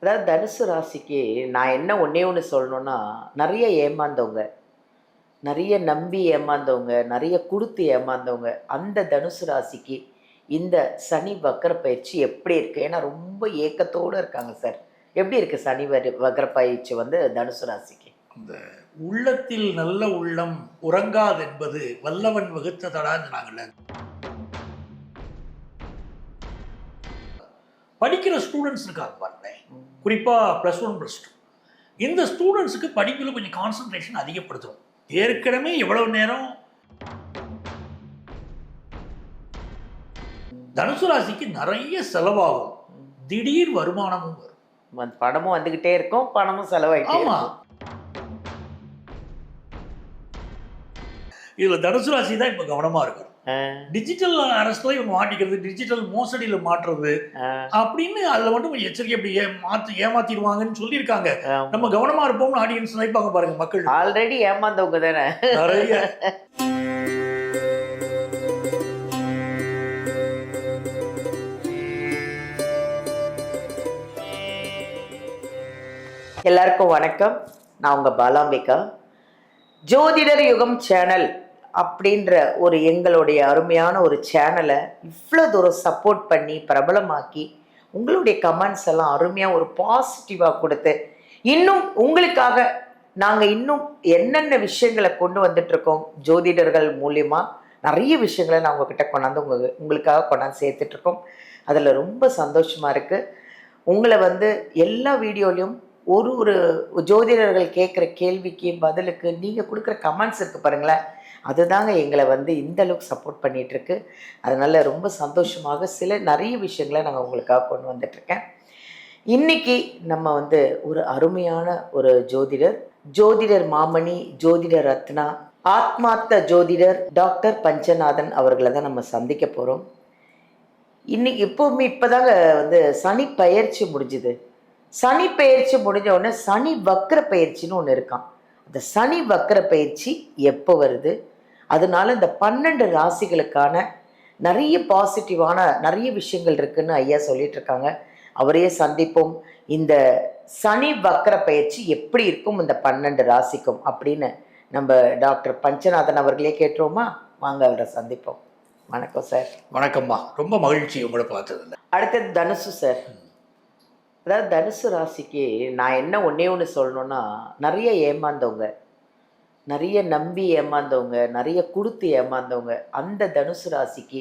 அதாவது தனுசு ராசிக்கு நான் என்ன ஒண்ணே ஒன்று சொல்லணும்னா, நிறைய ஏமாந்தவங்க, நிறைய நம்பி ஏமாந்தவங்க, நிறைய குடுத்து ஏமாந்தவங்க, அந்த தனுசு ராசிக்கு இந்த சனி வக்கர பயிற்சி எப்படி இருக்கு? ஏன்னா ரொம்ப ஏக்கத்தோட இருக்காங்க சார். எப்படி இருக்கு சனி வக்கர பயிற்சி வந்து தனுசு ராசிக்கு? அந்த உள்ளத்தில் நல்ல உள்ளம் உறங்காது என்பது வல்லவன் வகுத்ததடான்னு நாங்கள்ல படிக்கிற ஸ்டூடெண்ட்ஸ் இருக்காங்க பாருங்களேன். குறிப்பாக +1 +2 இந்த ஸ்டூடெண்ட்ஸுக்கு படிப்பில் கொஞ்சம் கான்சன்ட்ரேஷன் அதிகப்படுத்தணும். ஏற்கனவே எவ்வளவு நேரம் தனுசு ராசிக்கு நிறைய செலவாகும், திடீர் வருமானமும் வரும். பணமும் வந்துகிட்டே இருக்கும், பணமும் செலவாயிட்டே ஆமா, இருக்கும். இதுல தனுசு ராசி தான் இப்ப கவனமா இருக்கணும். டிஜிட்டல் அரசுல இவங்க மாட்டிக்கிறது, டிஜிட்டல் மோசடியில மாற்றுறது அப்படின்னு அதுல மட்டும் கொஞ்சம் எச்சரிக்கை அப்படி ஏமாத்திடுவாங்கன்னு சொல்லியிருக்காங்க. நம்ம கவனமா இருப்போம்னு ஆடியன்ஸ் நினைப்பாங்க பாருங்க மக்கள். ஆல்ரெடி ஏமாந்தவங்க தானே நிறைய. எல்லாருக்கும் வணக்கம். நான் உங்க பாலாம்பிகா. ஜோதிடர் யுகம் சேனல் அப்படின்ற ஒரு எங்களுடைய அருமையான ஒரு சேனலை இவ்வளோ தூரம் சப்போர்ட் பண்ணி பிரபலமாக்கி உங்களுடைய கமெண்ட்ஸ் எல்லாம் அருமையாக ஒரு பாசிட்டிவாக கொடுத்து இன்னும் உங்களுக்காக நாங்கள் இன்னும் என்னென்ன விஷயங்களை கொண்டு வந்துட்ருக்கோம் ஜோதிடர்கள் மூலியமாக நிறைய விஷயங்களை நான் உங்ககிட்ட கொண்டாந்து உங்களுக்காக கொண்டாந்து சேர்த்துட்ருக்கோம். அதில் ரொம்ப சந்தோஷமாக இருக்குது. உங்களை வந்து எல்லா வீடியோலையும் ஒரு ஜோதிடர்கள் கேட்குற கேள்விக்கு பதிலுக்கு நீங்கள் கொடுக்குற கமெண்ட்ஸ் இருக்குது பாருங்களேன், அதுதாங்க எங்களை வந்து இந்த அளவுக்கு சப்போர்ட் பண்ணிகிட்ருக்கு. அதனால் ரொம்ப சந்தோஷமாக நிறைய விஷயங்களை நாங்கள் உங்களுக்காக கொண்டு வந்துட்ருக்கேன். இன்றைக்கி நம்ம வந்து ஒரு அருமையான ஒரு ஜோதிடர் மாமணி, ஜோதிடர் ரத்னா, ஆத்மார்த்த ஜோதிடர் டாக்டர் பஞ்சநாதன் அவர்களை தான் நம்ம சந்திக்க போகிறோம். இன்னைக்கு இப்போதாங்க வந்து சனி பயிற்சி முடிஞ்சுது. சனி பயிற்சி முடிஞ்ச உடனே சனி வக்கர பயிற்சின்னு ஒன்று இருக்கான். அந்த சனி வக்கர பயிற்சி எப்போ வருது, அதனால இந்த 12 ராசிகளுக்கான நிறைய பாசிட்டிவான நிறைய விஷயங்கள் இருக்குன்னு ஐயா சொல்லிட்டு இருக்காங்க. அவரையே சந்திப்போம். இந்த சனி வக்கர பயிற்சி எப்படி இருக்கும் இந்த 12 ராசிக்கும் அப்படின்னு நம்ம டாக்டர் பஞ்சநாதன் அவர்களே கேட்டுருவோமா? வாங்க அவரை சந்திப்போம். வணக்கம் சார். வணக்கம்மா, ரொம்ப மகிழ்ச்சி உங்களை பார்த்ததில்ல. அடுத்தது தனுசு சார். அதாவது தனுசு ராசிக்கு நான் என்ன ஒன்றே ஒன்று சொல்லணும்னா, நிறைய ஏமாந்தவங்க, நிறைய நம்பி ஏமாந்தவங்க, நிறைய கொடுத்து ஏமாந்தவங்க, அந்த தனுசு ராசிக்கு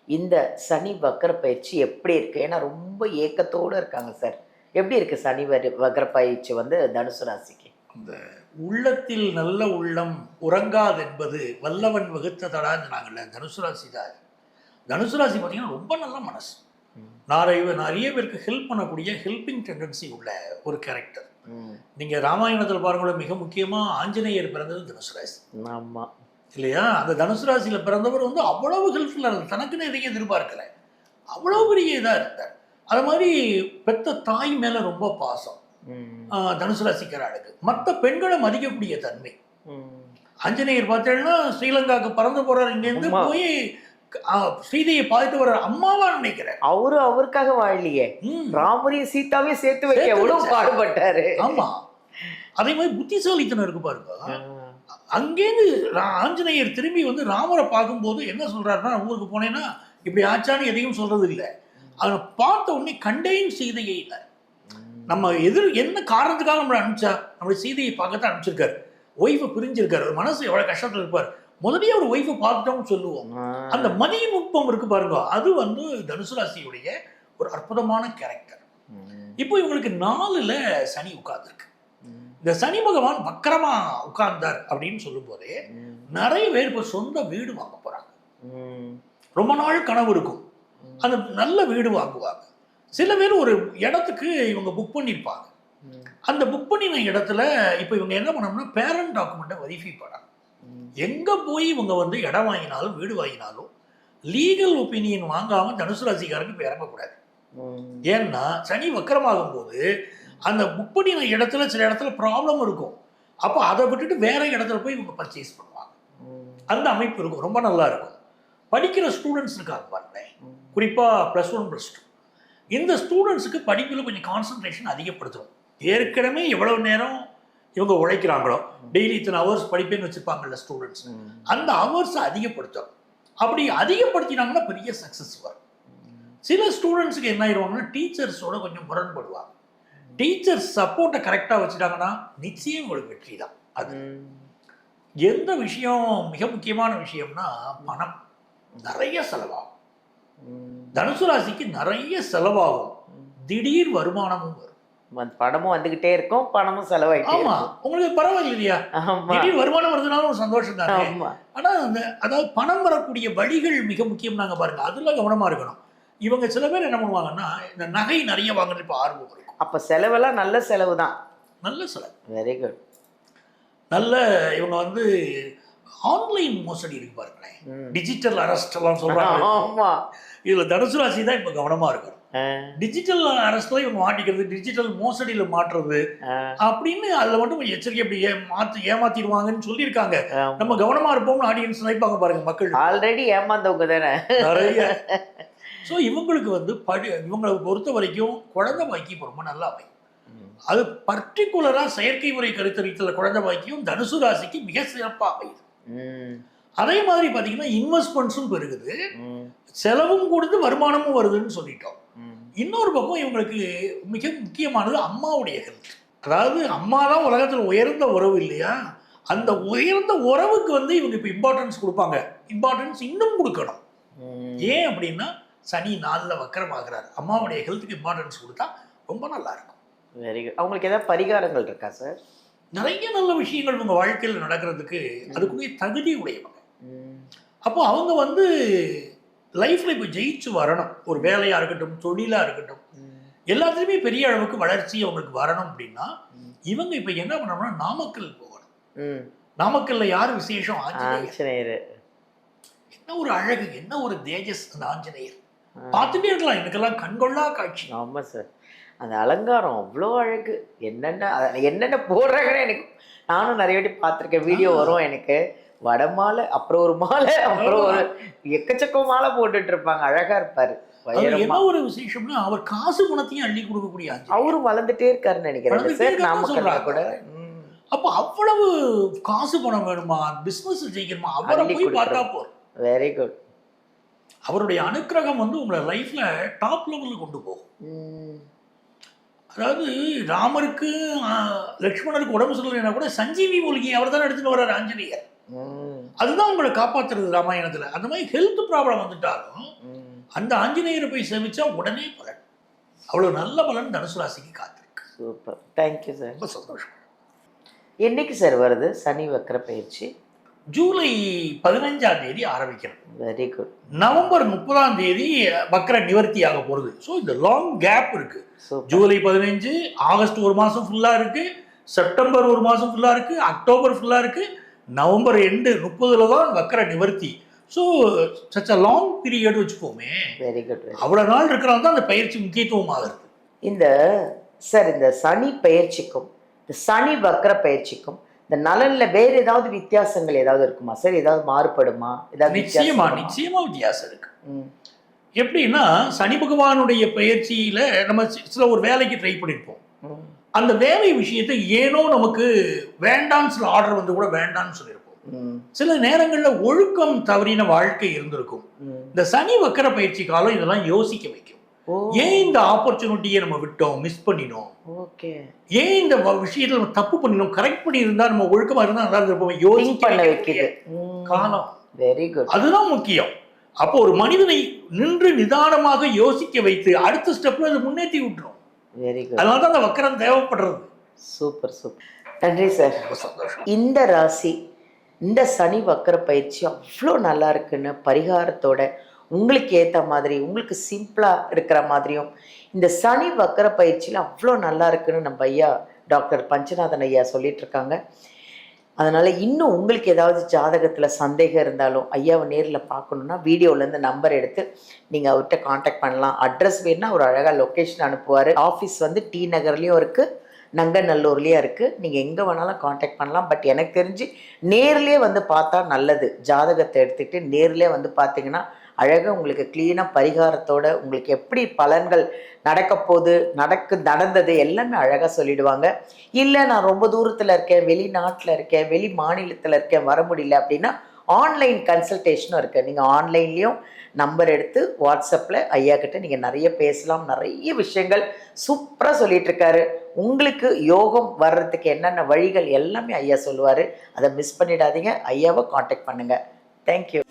இந்த சனி வக்கர பயிற்சி எப்படி இருக்குது? ஏன்னா ரொம்ப ஏக்கத்தோடு இருக்காங்க சார். எப்படி இருக்குது சனி வக்கர பயிற்சி வந்து தனுசு ராசிக்கு? அந்த உள்ளத்தில் நல்ல உள்ளம் உறங்காது என்பது வல்லவன் வகுத்ததடான்னு நாங்கள்ல தனுசு ராசி தான். தனுசு ராசி பார்த்தீங்கன்னா ரொம்ப நல்ல மனசு, நிறைய பேருக்கு ஹெல்ப் பண்ணக்கூடிய ஹெல்பிங் டெண்டன்சி உள்ள ஒரு கேரக்டர். நீங்க ராமாயணத்தில் பாருங்களேன், மிக முக்கியமா ஆஞ்சநேயர் பிறந்தது தனுசு ராசி. ஆமா இல்லையா? அந்த தனுசு ராசியில பிறந்தவர் வந்து அவ்வளவு ஹெல்ப்ஃபுல்லா இருந்தார். தனக்குன்னு எதையும் எதிர்பார்க்கல, அவ்வளவு பெரிய இதா இருந்தார். அது மாதிரி பெத்த தாய் மேல ரொம்ப பாசம் தனுசு ராசிக்காரர்களுக்கு. மற்ற பெண்களை மதிக்கக்கூடிய தன்மை. ஆஞ்சநேயர் பார்த்தீங்கன்னா ஸ்ரீலங்காவுக்கு பறந்து போறாரு, இங்கேருந்து போய் சீதையை பார்த்துட்டு வர அம்மாவா நினைக்கிறேன். அவருக்காக வாழலையே, ராமரையும் சீதாவையும் சேர்த்து வைக்க எவ்வளவு பாடுபட்டாரு. ஆமா, அதே மாதிரி புத்திசாலித்தனம் இருக்கு பாருங்க. அங்கேருந்து ஆஞ்சநேயர் திரும்பி வந்து ராமரை பார்க்கும்போது என்ன சொல்றாருன்னா, ஊருக்கு போனேன்னா இப்படி ஆச்சான்னு எதையும் சொல்றது இல்லை. அவனை பார்த்த உடனே கண்டேன் சீதையை. நம்ம என்ன காரணத்துக்காக நம்மளை அனுப்பிச்சா, நம்மளை சீதையை பார்க்கத்தான் அனுப்பிச்சிருக்காரு. ஒய்ஃபை பிரிஞ்சிருக்காரு, மனசு எவ்வளவு கஷ்டத்துல இருப்பார். முதலியே ஒரு ஒய்ஃபை பார்த்துட்டோம்னு சொல்லுவோம். அந்த மதிய நுட்பம் இருக்கு பாருங்க, அது வந்து தனுசு ராசியுடைய ஒரு அற்புதமான கேரக்டர். இப்போ இவங்களுக்கு 4ல் சனி உட்கார்ந்துருக்கு. இந்த சனி பகவான் வக்கரமா உட்கார்ந்தார் அப்படின்னு சொல்லும் போதே நிறைய பேர் இப்போ சொந்த வீடு வாங்க போறாங்க. ரொம்ப நாள் கனவு இருக்கும், அந்த நல்ல வீடு வாங்குவாங்க. சில பேர் ஒரு இடத்துக்கு இவங்க புக் பண்ணியிருப்பாங்க. அந்த புக் பண்ணின இடத்துல இப்போ இவங்க என்ன பண்ணோம்னா பேரண்ட் டாக்குமெண்ட்டை வெரிஃபை பண்ணாங்க. எங்கே போய் இவங்க வந்து இடம் வாங்கினாலும் வீடு வாங்கினாலும் லீகல் ஒப்பீனியன் வாங்காமல் தனுசு ராசிக்காரருக்கு இப்போ இறங்கக்கூடாது. ஏன்னா சனி வக்கரமாகும் போது அந்த புக் பண்ணின இடத்துல சில இடத்துல ப்ராப்ளம் இருக்கும். அப்போ அதை விட்டுட்டு வேற இடத்துல போய் இவங்க பர்ச்சேஸ் பண்ணுவாங்க. அந்த அமைப்பு இருக்கும், ரொம்ப நல்லா இருக்கும். படிக்கிற ஸ்டூடெண்ட்ஸ் இருக்காங்க பாருங்களேன், குறிப்பாக +1 +2 இந்த ஸ்டூடெண்ட்ஸுக்கு படிப்பில் கொஞ்சம் கான்சன்ட்ரேஷன் அதிகப்படுத்தும். ஏற்கனவே எவ்வளவு நேரம் இவங்க உழைக்கிறாங்களோ, டெய்லி இத்தனை ஹவர்ஸ் படிப்பேன்னு வச்சுருப்பாங்கல்ல ஸ்டூடெண்ட்ஸ், அந்த ஹவர்ஸை அதிகப்படுத்தும். அப்படி அதிகப்படுத்தினாங்கன்னா பெரிய சக்ஸஸ் வரும். சில ஸ்டூடெண்ட்ஸுக்கு என்ன ஆயிடுவாங்கன்னா டீச்சர்ஸோட கொஞ்சம் முரண்படுவாங்க. டீச்சர்ஸ் சப்போர்ட்டை கரெக்டாக வச்சுட்டாங்கன்னா நிச்சயம் உங்களுக்கு வெற்றி தான். அது எந்த விஷயம் மிக முக்கியமான விஷயம்னா பணம் நிறைய செலவாகும். தனுசு ராசிக்கு நிறைய செலவாகும், திடீர் வருமானமும் வரும். பணமும் வந்துகிட்டே இருக்கும், பணமும் செலவாயிட்டே. ஆமா, உங்களுக்கு பரவாயில்ல இல்லையா? திடீர் வருமானம் வருதுனாலும் ஒரு சந்தோஷம் தானே. ஆனா அதாவது பணம் வரக்கூடிய வழிகள் மிக முக்கியம். நாங்க பாருங்க, அதுல கவனமா இருக்கணும். இவங்க சில பேர் என்ன பண்ணுவாங்கன்னா இந்த நகை நிறைய வாங்குறது இப்போ ஆர்வம் இருக்கும். அப்ப செலவெல்லாம் நல்ல செலவு தான். நல்ல செலவு. Very good. நல்ல இவங்க வந்து ஆன்லைன் மோசடி இருக்கு பாருங்களேன், டிஜிட்டல் அரெஸ்ட் எல்லாம் சொல்றாங்க. ஆமா, இதுல தனுசு ராசி தான் இப்ப கவனமா இருக்கணும். டிஜிட்டல் அரெஸ்ட்ல இவங்க மாட்டிக்கிறது, டிஜிட்டல் மோசடியில மாட்டுறது அப்படின்னு அதுல மட்டும் கொஞ்சம் எச்சரிக்கை. அப்படி ஏமாத்திடுவாங்கன்னு சொல்லியிருக்காங்க. நம்ம கவனமா இருப்போம்னு ஆடியன்ஸ் நினைப்பாங்க பாருங்க. மக்கள் ஆல்ரெடி ஏமாந்தவங்க தானே நிறைய. ஸோ இவங்களுக்கு வந்து இவங்களை பொறுத்த வரைக்கும் குழந்தை பாக்கியம் ரொம்ப நல்லா அமையும். அது பர்டிகுலரா செயற்கை முறை கருத்தரித்தல குழந்தை பாக்கியம் தனுசு ராசிக்கு மிக சிறப்பாக அமையுது. அதே மாதிரி பாத்தீங்கன்னா இன்வெஸ்ட்மெண்ட்ஸும் பெருகுது, செலவும் கொடுத்து வருமானமும் வருதுன்னு சொல்லிட்டோம். இன்னொரு பக்கம் இவங்களுக்கு மிக முக்கியமானது அம்மாவுடைய ஹெல்த். அதாவது அம்மா தான் உலகத்தில் உயர்ந்த உறவு இல்லையா? அந்த உயர்ந்த உறவுக்கு வந்து இவங்க இப்போ இம்பார்ட்டன்ஸ் கொடுப்பாங்க. இம்பார்ட்டன்ஸ் இன்னும் கொடுக்கணும். ஏன் அப்படின்னா சனி 4ல் வக்கரமாகிறார். அம்மாவுடைய ஹெல்த்துக்கு இம்பார்ட்டன்ஸ் கொடுத்தா ரொம்ப நல்லா இருக்கும். Very good. அவங்களுக்கு ஏதாவது பரிகாரங்கள் இருக்கா சார்? நிறைய நல்ல விஷயங்கள் உங்க வாழ்க்கையில் நடக்கிறதுக்கு அதுக்குரிய தகுதி உடையவங்க. அப்போ அவங்க வந்து லைஃப்ல இப்போ ஜெயிச்சு வரணும். ஒரு வேலையா இருக்கட்டும், தொழிலா இருக்கட்டும், எல்லாத்துலயுமே பெரிய அளவுக்கு வளர்ச்சி அவங்களுக்கு வரணும் அப்படின்னா இவங்க இப்ப என்ன பண்ணணும்னா நாமக்கல் போகணும். நாமக்கல்ல யார் விசேஷம்? ஆஞ்சநேயர். என்ன ஒரு அழகு, என்ன ஒரு தேஜஸ் அந்த ஆஞ்சநேயர். பார்த்துட்டே இருக்கலாம், எனக்கெல்லாம் கண்கொள்ளா காட்சி. ஆமா சார், அந்த அலங்காரம் அவ்வளோ அழகு. என்னென்ன போடுறாங்கன்னு எனக்கு நானும் நிறைய வாட்டி பார்த்துருக்கேன். வீடியோ வரும் எனக்கு. வடமாலை, அப்புறம் ஒரு மாலை, அப்புறம் ஒரு எக்கச்சக்கம் மாலை போட்டுட்டு இருப்பாங்க. அழகா இருப்பாரு. என்ன ஒரு விசேஷம்னா அவர் காசு குணத்தையும் அள்ளி கொடுக்கக்கூடிய அவரும் வளர்ந்துட்டே இருக்காருன்னு நினைக்கிறேன் கூட. அப்போ அவ்வளவு காசு பணம் வேணுமா, பிசினஸ் ஜெயிக்கணுமா, அவரை போய் பார்த்தா போறோம். Very good. அவருடைய அனுக்கிரகம் வந்து உங்களை லைஃப்ல டாப் லெவலில் கொண்டு போகும். அதாவது ராமருக்கு லக்ஷ்மணருக்கு உடம்பு சொல்லலைன்னா கூட சஞ்சீவி மூலிகை அவர் தான் எடுத்துட்டு வர்றாரு ஆஞ்சநேயர். அதுதான் உங்களை காப்பாத்துறது ராமாயணத்துல. அந்த மாதிரி ஹெல்த் ப்ராப்ளம் வந்துட்டாலும் அந்த ஆஞ்சநேயரை போய் சேமிச்சா உடனே பலன். அவ்வளவு நல்ல பலன் தனுசு ராசிக்கு காத்திருக்கு. Super, thank you sir. ரொம்ப சந்தோஷம். என்னைக்கு சார் வருது சனி வக்கர பயிற்சி? ஜூலை 15ஆம் தேதி ஆரம்பிக்கிறது. Very good. நவம்பர் 30ஆம் தேதி வக்கர நிவர்த்தி ஆக போறது. ஸோ இந்த லாங் கேப் இருக்கு. ஜூலை 15, ஆகஸ்ட் ஒரு மாசம் ஃபுல்லா இருக்கு, செப்டம்பர் ஒரு மாசம் ஃபுல்லா இருக்கு, அக்டோபர் ஃபுல்லா இருக்கு, நவம்பர் எண்டு 30ல தான் வக்கர நிவர்த்தி. So such a long period வச்சுப்போமே. Very good. அவ்வளோ நாள் இருக்கிறாங்க தான் அந்த பயிற்சி முக்கியத்துவம் ஆகுது. இந்த சார் இந்த சனி பயிற்சிக்கும் இந்த சனி வக்கர பயிற்சிக்கும் இந்த நலன்ல வேற ஏதாவது வித்தியாசங்கள் ஏதாவது இருக்குமா சார்? ஏதாவது மாறுபடுமா? ஏதாவது? நிச்சயமா வித்தியாசம் இருக்கு. எப்படின்னா சனி பகவானுடைய பயிற்சியில நம்ம சில ஒரு வேலைக்கு ட்ரை பண்ணியிருப்போம். அந்த வேலை விஷயத்தை ஏனோ நமக்கு வேண்டான்னு சில ஆர்டர் வந்து கூட வேண்டான்னு சொல்லியிருப்போம். சில நேரங்கள்ல ஒழுக்கம் தவறின வாழ்க்கை இருந்திருக்கும். இந்த சனி வக்கர பயிற்சி காலம் இதெல்லாம் யோசிக்க வைக்கும். ஏன் இந்த ஆப்பர்ச்சுனிட்டியை நம்ம விட்டோம், மிஸ் பண்ணினோம், ஏன் இந்த விஷயத்துல நம்ம தப்பு பண்ணினோம், கரெக்ட் பண்ணி இருந்தா நம்ம ஒழுக்கமா இருந்தா நல்லா இருந்திருப்போம், யோசிக்க வைக்கிது காலம். Very good. அதுதான் முக்கியம். அப்போ ஒரு மனிதனை நின்று நிதானமாக யோசிக்க வைத்து அடுத்த ஸ்டெப்ல அதை முன்னேற்றி விட்டுரும். Very good. அதனாலதான் அந்த வக்கரம் தேவைப்படுறது. சூப்பர் சூப்பர், நன்றி சார். சந்தோஷம். இந்த ராசி இந்த சனி வக்கர பயிற்சி அவ்வளோ நல்லா இருக்குன்னு பரிகாரத்தோட உங்களுக்கு ஏற்ற மாதிரி உங்களுக்கு சிம்பிளாக இருக்கிற மாதிரியும் இந்த சனி வக்கர பயிற்சியில் அவ்வளோ நல்லா இருக்குன்னு நம்ம ஐயா டாக்டர் பஞ்சநாதன் ஐயா சொல்லிட்டு இருக்காங்க. அதனால் இன்னும் உங்களுக்கு ஏதாவது ஜாதகத்தில் சந்தேகம் இருந்தாலும் ஐயாவை நேரில் பார்க்கணுன்னா வீடியோலேருந்து நம்பர் எடுத்து நீங்கள் அவர்கிட்ட காண்டாக்ட் பண்ணலாம். அட்ரஸ் வேணுன்னா ஒரு அழகாக லொக்கேஷன் அனுப்புவார். ஆஃபீஸ் வந்து டி நகர்லேயும் இருக்குது, நங்கநல்லூர்லேயும் இருக்குது. நீங்கள் எங்கே வேணாலும் காண்டாக்ட் பண்ணலாம். பட் எனக்கு தெரிஞ்சு நேர்லேயே வந்து பார்த்தா நல்லது. ஜாதகத்தை எடுத்துக்கிட்டு நேர்லேயே வந்து பார்த்தீங்கன்னா அழகாக உங்களுக்கு க்ளீனாக பரிகாரத்தோட உங்களுக்கு எப்படி பலன்கள் நடக்க போகுது நடந்தது எல்லாமே அழகாக சொல்லிடுவாங்க. இல்லை நான் ரொம்ப தூரத்தில் இருக்கேன், வெளிநாட்டில் இருக்கேன், வெளி மாநிலத்தில் இருக்கேன், வர முடியல அப்படின்னா ஆன்லைன் கன்சல்டேஷனும் இருக்குது. நீங்கள் ஆன்லைன்லேயும் நம்பர் எடுத்து வாட்ஸ்அப்பில் ஐயா கிட்ட நீங்கள் நிறைய பேசலாம். நிறைய விஷயங்கள் சூப்பராக சொல்லிட்டு இருக்காரு. உங்களுக்கு யோகம் வர்றதுக்கு என்னென்ன வழிகள் எல்லாமே ஐயா சொல்லுவார். அதை மிஸ் பண்ணிடாதீங்க. ஐயாவை காண்டாக்ட் பண்ணுங்கள். தேங்க்யூ.